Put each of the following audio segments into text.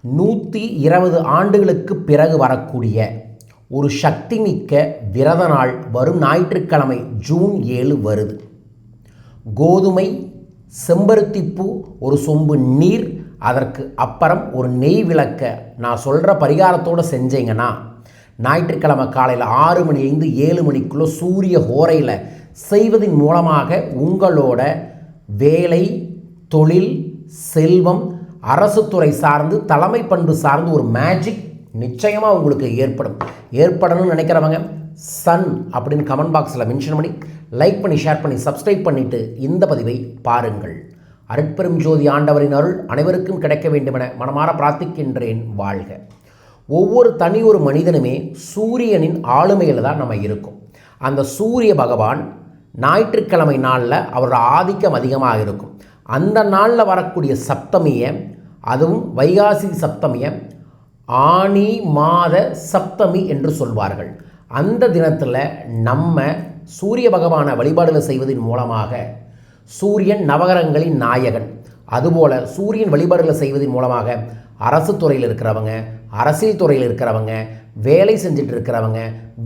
120 ஆண்டுகளுக்கு பிறகு வரக்கூடிய ஒரு சக்திமிக்க விரத நாள் வரும் ஞாயிற்றுக்கிழமை ஜூன் 7 வருது. கோதுமை, செம்பருத்திப்பூ, ஒரு சொம்பு நீர், அதற்கு அப்புறம் ஒரு நெய் விளக்க நான் சொல்கிற பரிகாரத்தோடு செஞ்சீங்கன்னா ஞாயிற்றுக்கிழமை காலையில் 6 மணிலேருந்து 7 மணிக்குள்ளே சூரிய ஹோரையில் செய்வதன் மூலமாக உங்களோட வேலை, தொழில், செல்வம், அரசு துறை சார்ந்து, தலைமை பண்பு சார்ந்து ஒரு மேஜிக் நிச்சயமாக உங்களுக்கு ஏற்படணும்னு நினைக்கிறவங்க சன் அப்படின்னு கமெண்ட் பாக்ஸில் மென்ஷன் பண்ணி லைக் பண்ணி ஷேர் பண்ணி சப்ஸ்கிரைப் பண்ணிவிட்டு இந்த பதிவை பாருங்கள். அருட்பெரும் ஜோதி ஆண்டவரின் அருள் அனைவருக்கும் கிடைக்க வேண்டுமென மனமாற பிரார்த்திக்கின்றேன். வாழ்க. ஒவ்வொரு தனி ஒரு மனிதனுமே சூரியனின் ஆளுமையில் தான் நம்ம இருக்கோம். அந்த சூரிய பகவான் ஞாயிற்றுக்கிழமை நாளில் அவரோட ஆதிக்கம் அதிகமாக இருக்கும். அந்த நாளில் வரக்கூடிய சப்தமியை, அதுவும் வைகாசி சப்தமியை ஆனி மாத சப்தமி என்று சொல்வார்கள். அந்த தினத்தில் நம்ம சூரிய பகவானை வழிபாடுகள் செய்வதன் மூலமாக சூரியன் நவகிரகங்களின் நாயகன். அதுபோல் சூரியன் வழிபாடுகளை செய்வதன் மூலமாக அரசு துறையில் இருக்கிறவங்க, அரசியல் துறையில் இருக்கிறவங்க, வேலை செஞ்சுட்டு இருக்கிறவங்க,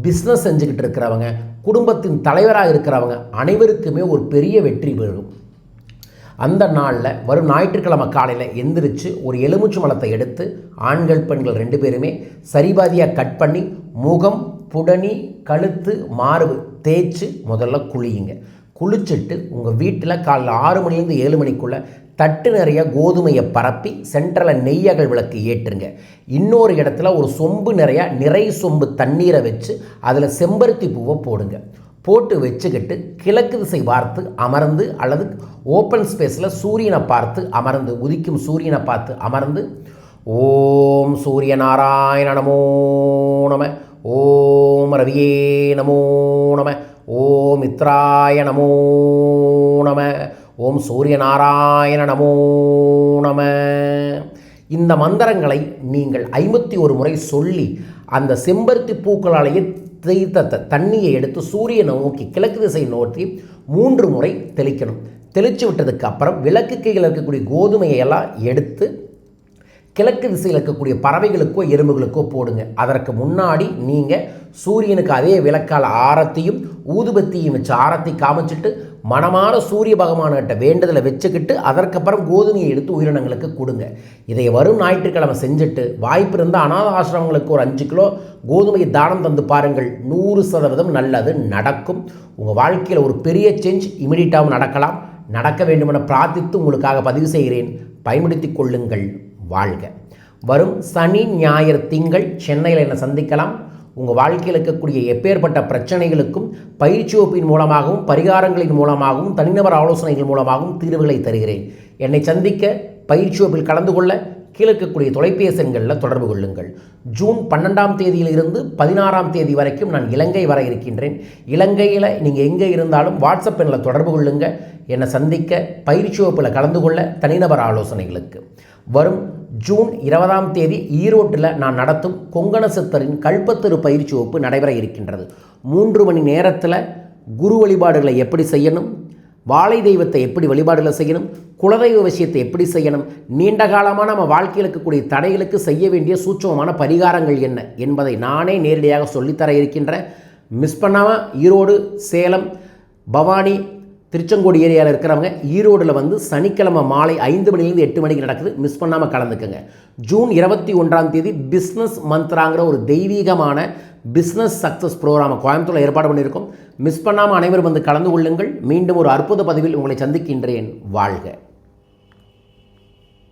பிஸ்னஸ் செஞ்சுக்கிட்டு இருக்கிறவங்க, குடும்பத்தின் தலைவராக இருக்கிறவங்க அனைவருக்குமே ஒரு பெரிய வெற்றி பெறும். அந்த நாளில் வரும் ஞாயிற்றுக்கிழமை காலையில் எந்திரிச்சு ஒரு எலுமிச்சை மலத்தை எடுத்து ஆண்கள் பெண்கள் 2 பேருமே சரிபாதியாக கட் பண்ணி முகம், புடனி, கழுத்து, மார்பு தேய்ச்சி முதல்ல குளியுங்க. குளிச்சுட்டு உங்கள் வீட்டில் காலையில் 6 மணிலேருந்து 7 மணிக்குள்ளே தட்டு நிறைய கோதுமையை பரப்பி சென்ட்ரலில் நெய்யகல் விளக்கு ஏற்றுங்க. இன்னொரு இடத்துல ஒரு சொம்பு நிறை சொம்பு தண்ணீரை வச்சு அதில் செம்பருத்தி பூவை போடுங்க. போட்டு வச்சுக்கிட்டு கிழக்கு திசை பார்த்து அமர்ந்து அல்லது ஓப்பன் ஸ்பேஸில் சூரியனை பார்த்து அமர்ந்து, உதிக்கும் சூரியனை பார்த்து அமர்ந்து, ஓம் சூரிய நாராயண நமோ நம, ஓம் ரவியே நமோ நம, ஓம் மித்ராய நமோ நம, ஓம் சூரிய நாராயண நமோ நம. இந்த மந்திரங்களை நீங்கள் 51 முறை சொல்லி அந்த செம்பருத்தி பூக்களாலேயே தேய்த்த தண்ணியை எடுத்து சூரியனை நோக்கி கிழக்கு திசை நோக்கி 3 முறை தெளிக்கணும். தெளித்து விட்டதுக்கு அப்புறம் விளக்கு கீழே இருக்கக்கூடிய கோதுமையெல்லாம் எடுத்து கிழக்கு திசையில் இருக்கக்கூடிய பறவைகளுக்கோ எறும்புகளுக்கோ போடுங்க. அதற்கு முன்னாடி நீங்கள் சூரியனுக்கு அதே விளக்கால் ஆரத்தியும் ஊதுபத்தியும் வச்சு ஆரத்தி காமிச்சிட்டு மனமான சூரிய பகவான்கிட்ட வேண்டுதலை வச்சுக்கிட்டு அதற்கப்புறம் கோதுமையை எடுத்து உயிரினங்களுக்கு கொடுங்க. இதை வரும் ஞாயிற்றுக்கிழமை செஞ்சுட்டு வாய்ப்பு இருந்தால் அநாத ஆசிரமங்களுக்கு ஒரு 5 கிலோ கோதுமையை தானம் தந்து பாருங்கள். 100% நல்லது நடக்கும். உங்கள் வாழ்க்கையில் ஒரு பெரிய சேஞ்ச் இமிடியட்டாகவும் நடக்கலாம். நடக்க வேண்டுமென பிரார்த்தித்து உங்களுக்காக பதிவு செய்கிறேன். பயன்படுத்தி கொள்ளுங்கள். வாழ்க. வரும் சனி, ஞாயிறு, திங்கள் சென்னையில் என்னை சந்திக்கலாம். உங்கள் வாழ்க்கையில் இருக்கக்கூடிய எப்பேற்பட்ட பிரச்சனைகளுக்கும் பயிற்சி வகுப்பின் மூலமாகவும் பரிகாரங்களின் மூலமாகவும் தனிநபர் ஆலோசனைகள் மூலமாகவும் தீர்வுகளை தருகிறேன். என்னை சந்திக்க பயிற்சி வகுப்பில் கலந்து கொள்ள கீழே இருக்கக்கூடிய தொலைபேசி எண்களில் தொடர்பு கொள்ளுங்கள். ஜூன் 12ஆம் தேதியிலிருந்து 16ஆம் தேதி வரைக்கும் நான் இலங்கை வர இருக்கின்றேன். இலங்கையில் நீங்கள் எங்கே இருந்தாலும் வாட்ஸ்அப் எண்ணில் தொடர்பு கொள்ளுங்கள். என்னை சந்திக்க பயிற்சி வகுப்பில் கலந்து கொள்ள தனிநபர் ஆலோசனைகளுக்கு. வரும் ஜூன் 20ஆம் தேதி ஈரோட்டில் நான் நடத்தும் கொங்கண சித்தரின் கல்பத்திரு பயிற்சி வகுப்பு நடைபெற இருக்கின்றது. 3 மணி நேரத்தில் குரு வழிபாடுகளை எப்படி செய்யணும், வாழை தெய்வத்தை எப்படி வழிபாடுகளை செய்யணும், குலதெய்வ விஷயத்தை எப்படி செய்யணும், நீண்ட காலமாக நம்ம வாழ்க்கையில் இருக்கக்கூடிய தடைகளுக்கு செய்ய வேண்டிய சூட்சமமான பரிகாரங்கள் என்ன என்பதை நானே நேரடியாக சொல்லித்தர இருக்கின்றேன். மிஸ் பண்ணாமல் ஈரோடு, சேலம், பவானி, திருச்செங்கோடு ஏரியாவில் இருக்கிறவங்க ஈரோடில் வந்து சனிக்கிழமை மாலை 5 மணிலேருந்து 8 மணிக்கு நடக்குது. மிஸ் பண்ணாமல் கலந்துக்குங்க. ஜூன் 21ஆம் தேதி பிஸ்னஸ் மந்த்ராங்கிற ஒரு தெய்வீகமான பிஸ்னஸ் சக்ஸஸ் ப்ரோக்ராமை கோயம்புத்தூரில் ஏற்பாடு பண்ணியிருக்கோம். மிஸ் பண்ணாமல் அனைவரும் வந்து கலந்து கொள்ளுங்கள். மீண்டும் ஒரு அற்புத பதிவில் உங்களை சந்திக்கின்றேன். வாழ்க.